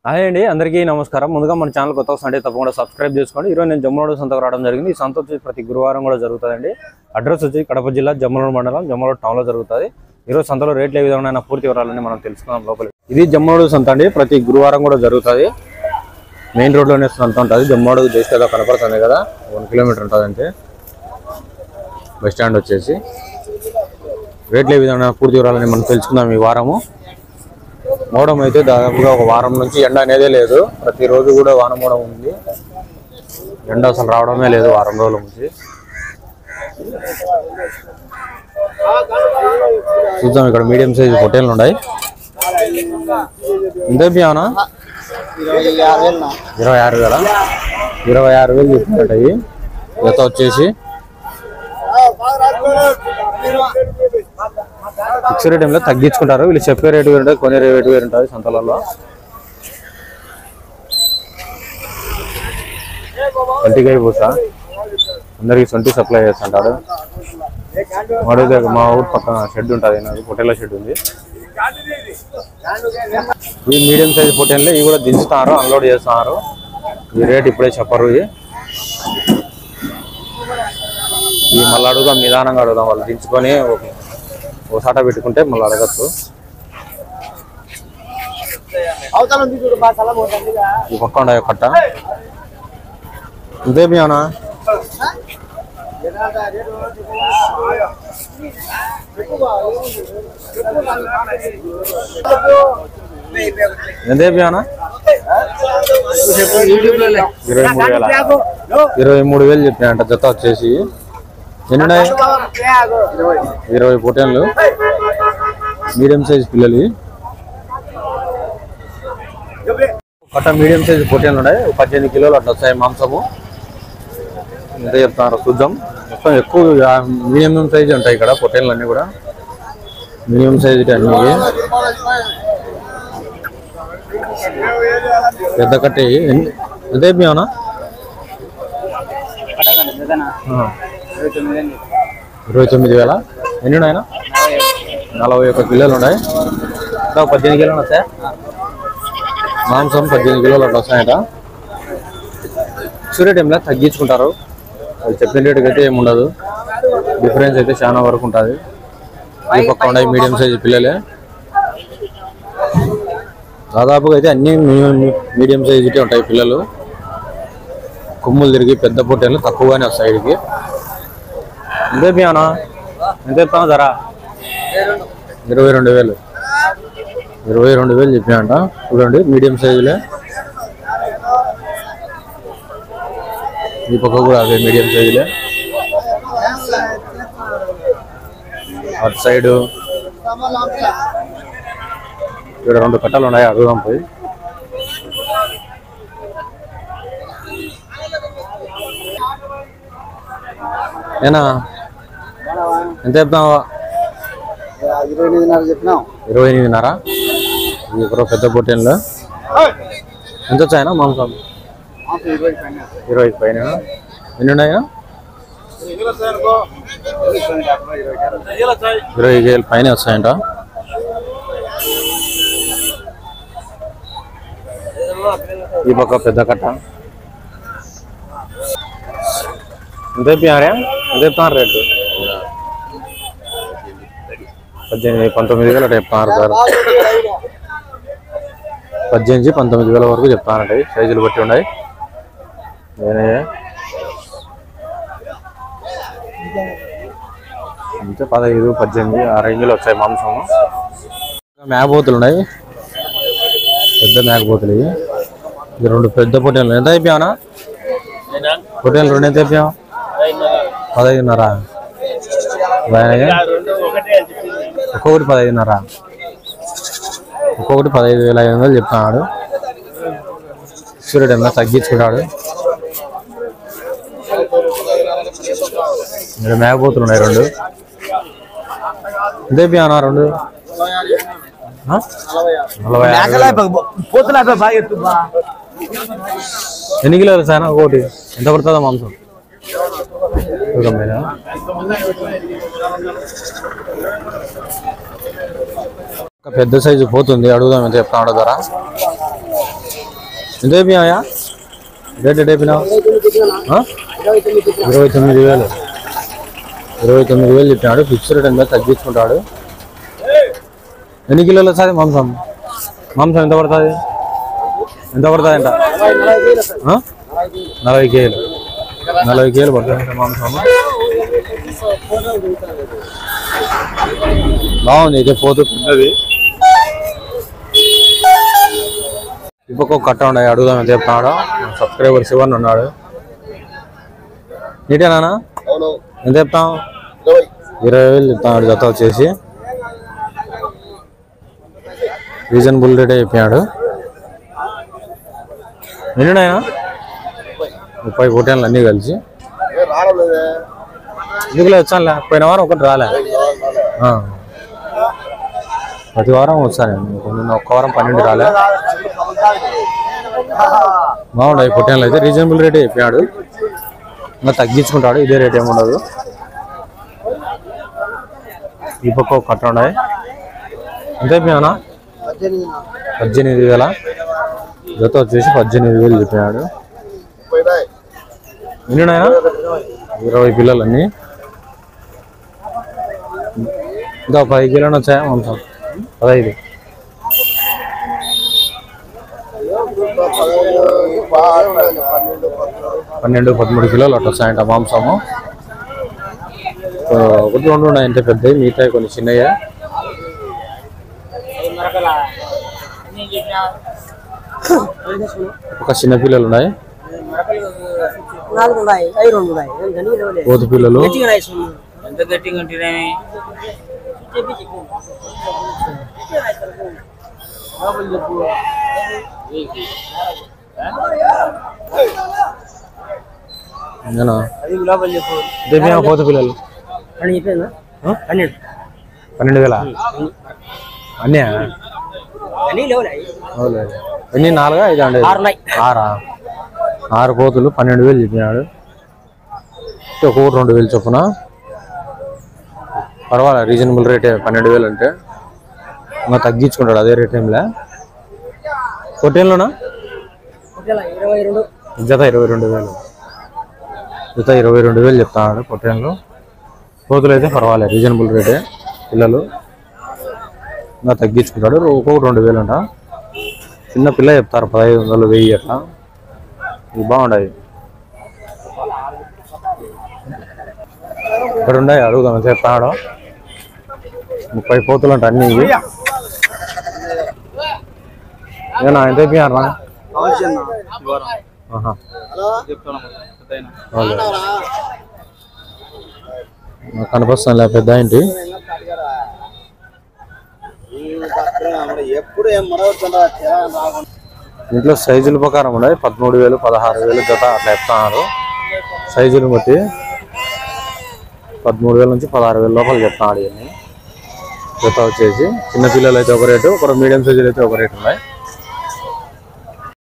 Hi అండి, అందరికీ నమస్కారం. ముందుగా మన ఛానల్ కొత్త వస్తుంటే తప్పకుండా సబ్స్క్రైబ్ చేసుకోండి. ఈరోజు నేను జమ్మలమడుగు సంతకు రావడం జరిగింది. ఈ సంత వచ్చి ప్రతి గురువారం కూడా జరుగుతుందండి. అడ్రస్ వచ్చి కడప జిల్లా జమ్మలమడుగు మండలం జమ్మలమడుగు టౌన్లో జరుగుతుంది. ఈరోజు సంతలో రేట్లు ఏ విధంగా పూర్తి వివరాలని మనం తెలుసుకుందాం. లోపల ఇది జమ్మలమడుగు సంత అండి. ప్రతి గురువారం కూడా జరుగుతుంది. మెయిన్ రోడ్లోనే సంత ఉంటుంది. జమ్మలమడుగు చేస్తే ఏదో కనపడుతుంది కదా, 1 కిలోమీటర్ ఉంటుంది అంతే. బస్ స్టాండ్ వచ్చేసి రేట్లు ఏ విధంగా పూర్తి వివరాలని మనం తెలుసుకుందాం. ఈ వారము మోడం అయితే దాదాపుగా ఒక వారం నుంచి ఎండ అనేదే లేదు. ప్రతిరోజు కూడా వాన మోడం ఉంది. ఎండ అసలు రావడమే లేదు వారం రోజుల నుంచి. చూద్దాం, ఇక్కడ మీడియం సైజ్ పొట్టేళ్ళు ఉన్నాయి. ఇంతే బియ్యానా 26,000 26,000 చెప్తున్నట్టు. జత వచ్చేసి ఫిక్స్ రేట్ ఏమిలో తగ్గించుకుంటారు. వీళ్ళు చెప్పే రేటు వేరు ఉంటుంది, కొనే రేటు వేరు ఉంటుంది సంతలలో. 20 పూసా అందరికి 20 సప్లై చేస్తుంటాడు. మా ఊరు పక్కన షెడ్ ఉంటుంది, నాకు పొట్టేళ్ళ షెడ్ ఉంది. ఈ మీడియం సైజ్ పొట్టేళ్ళే ఇవి కూడా దించుతున్నారు, అన్లోడ్ చేస్తున్నారు. ఈ రేట్ ఇప్పుడే చెప్పరు. ఇవి మళ్ళీ అడుగుదాం, నిదానంగా అడుగుదాం. వాళ్ళు దించుకొని ఓ సాట పెట్టుకుంటే మళ్ళీ అడగచ్చు. ఈ పక్క ఉండే కట్ట ఇదే బియ్యానా ఎంతే బియ్యానా 23,000 చెప్పినాయంట. జత వచ్చేసి ఎన్ని 20 పొట్టేళ్ళు మీడియం సైజ్ పిల్లలు. కట్ట మీడియం సైజ్ పొట్టేళ్ళు ఉన్నాయి. 18 కిలోలు అట్లా వస్తాయి మాంసము. ఎంత చెప్తున్నారు చూద్దాం. మొత్తం ఎక్కువ మీడియం సైజ్ ఉంటాయి ఇక్కడ పొట్టేళ్ళు అన్నీ కూడా. మీడియం సైజ్ అన్ని పెద్ద కట్టే. ఎంతే బియ్యానా 29,000. ఎన్ని ఉన్నాయన 41 కిలోలు ఉన్నాయి. 18 కిలోలు వస్తాయి మాంసం. 18 కిలోలు అట్లా వస్తాయట. సూర్య టైంలో తగ్గించుకుంటారు. అది చెప్పిన రేటుకి అయితే ఏమి ఉండదు. డిఫరెన్స్ అయితే చాలా వరకు ఉంటుంది. ఈ పక్క ఉన్నాయి మీడియం సైజు పిల్లలే. దాదాపుగా అయితే అన్ని మీడియం సైజుకే ఉంటాయి పిల్లలు. కొమ్ములు తిరిగి పెద్ద పొట్టేళ్ళు తక్కువగానే వస్తాయి వీడికి. ఎంతే బియ్యానా ఎంత చెప్తాను ధర 22,000 22,000 చెప్పినాయంట. చూడండి మీడియం సైజులే. ఈ పక్క కూడా అదే మీడియం సైజులే. అటు సైడు ఇక్కడ 2 కట్టలు ఉన్నాయి. అడుగుదాం పోయి. ఏనా ఎంత చెప్తావా 28,500. ఇది ఒక పెద్ద పొట్టేళ్ళు. ఎంత వచ్చాయనా మాంసం 20 పైన. ఎన్ని ఉన్నాయా 20,000 పైన వస్తాయంట. ఈ పక్క పెద్ద కట్ట. ఎంత చెప్పారే ఎంత చెప్తున్నారు రేటు 19,000 అట్లా చెప్తున్నారు సార్. 18,000-19,000 వరకు చెప్తానంటే సైజులు బట్టి ఉన్నాయి. అంటే 15-18 ఆ రేంజ్లో వచ్చాయి మాంసము. మేకపోతులు ఉన్నాయి, పెద్ద మేకపోతులు. ఇవి 2 పెద్ద పొట్టేళ్ళు. ఎంత అయిపోయానా పొట్టేళ్ళు 2 ఎంత అయిపోయాం 15,500. ఒక్కొక్కటి 15,500. ఒక్కొక్కటి 15,500 చెప్తున్నాడు. సూర్యుడు ఏమన్నా తగ్గించుకున్నాడు. ఇక్కడ మేకపోతులు ఉన్నాయి 2. ఇదే బియ్యానా 2 ఎన్ని కిలోలు సార్ ఒకటి ఎంత పడుతుందా మాంసం? మీద పెద్ద సైజు పోతుంది, అడుగుదాం ఎంత చెప్తాడు ధర. ఎంత అయిపోయాయా రేట్? ఎట్ అయిపోయినా 29,000. 29,000 చెప్పినాడు. ఫిక్స్డ్ రేట్ మీద తగ్గించుకుంటాడు. ఎన్ని కిలోలు వస్తుంది మాంసం? మాంసం ఎంత పడుతుంది? ఎంత పడుతుంది అంట? 40 కేజీలు. 40 కేజీలు పడుతుంది మాంసం. బాగుంది అయితే పోతు పెద్దది. ఇంకొక కట్ట ఉన్నాయి, అడుగుదాం ఎంత చెప్తున్నాడు. సబ్స్క్రైబర్ శివన్ ఉన్నాడు. నీటేనా? ఎంత చెప్తాం? 20,000 చెప్తాడు జత వచ్చేసి. రీజనబుల్ రేటే చెప్పాడు. ఎన్నినాయనా? 30 కోటలు అన్నీ కలిసి. ఎందుకులే వచ్చానులే, పోయిన వారం ఒకటి రాలే. ప్రతి వారం వచ్చాను. నిన్న ఒక్క వారం 12 రాలే. బాగుంటాయి పొట్టేళ్ళు అయితే. రీజనబుల్ రేటే చెప్పాడు. ఇంకా తగ్గించుకుంటాడు, ఇదే రేట్ ఏముండదు. ఈ పక్క ఒక కట్ట ఉన్నాయి. ఎంత అయిపోయానా? 18,000. జత వచ్చేసి 18,000 చెప్పాడు. ఎన్నినాయనా? 20 పిల్లలన్నీ. ఇంకా 10 కిలోలు వచ్చాయా మాంసం? 15. 12-13 కిలోలు అట్లా వస్తాయంట మాంసము. ఒకటి 2 ఉన్నాయి అంటే పెద్దవి, మిగతాయి కొన్ని చిన్నయ్యే. ఒక చిన్న పిల్లలు ఉన్నాయి, కోతి పిల్లలు. కోతి పిల్లలు 12,000 అన్నీ. ఎన్ని? 4, 5 అండి? 6 కోతులు 12,000 చెప్పినాడు. ఒక్కొక్కటి 2,000 చొప్పున. పర్వాలేదు, రీజనబుల్ రేటే. 12,000 అంటే ఇంకా తగ్గించుకుంటాడు, అదే రేట్ ఏంలే. పొట్టేళ్ళలోనా? జత 22,000. జత 22,000 చెప్తాడు పొట్టేళ్ళు. కోతులు అయితే పర్వాలేదు, రీజనబుల్ రేటే. పిల్లలు ఇంకా తగ్గించుకుంటాడు, ఒక్కొక్కటి 2,000 అంట. చిన్న పిల్ల చెప్తారు 1,500, 1000 అట్లా. ఇవి బాగుంటాయి. ఇక్కడ ఉన్నాయి, అడుగుదాం చెప్తాడు. 30 పోతులు అంట అన్ని. ఇవి ఏనా? ఎంత అయిపోయారా? కనిపిస్తాను లే పెద్ద ఏంటి. ఇంట్లో సైజుల ప్రకారం ఉన్నాయి. 13,000, 16,000 జత అట్లా చెప్తున్నారు. సైజులు బట్టి 13,000 నుంచి 16,000 లోపల చెప్తున్నాడు. ఇవన్నీ జత వచ్చేసి. చిన్న పిల్లలు అయితే ఒక రేటు, ఒక మీడియం సైజులు అయితే ఒక రేటు ఉన్నాయి.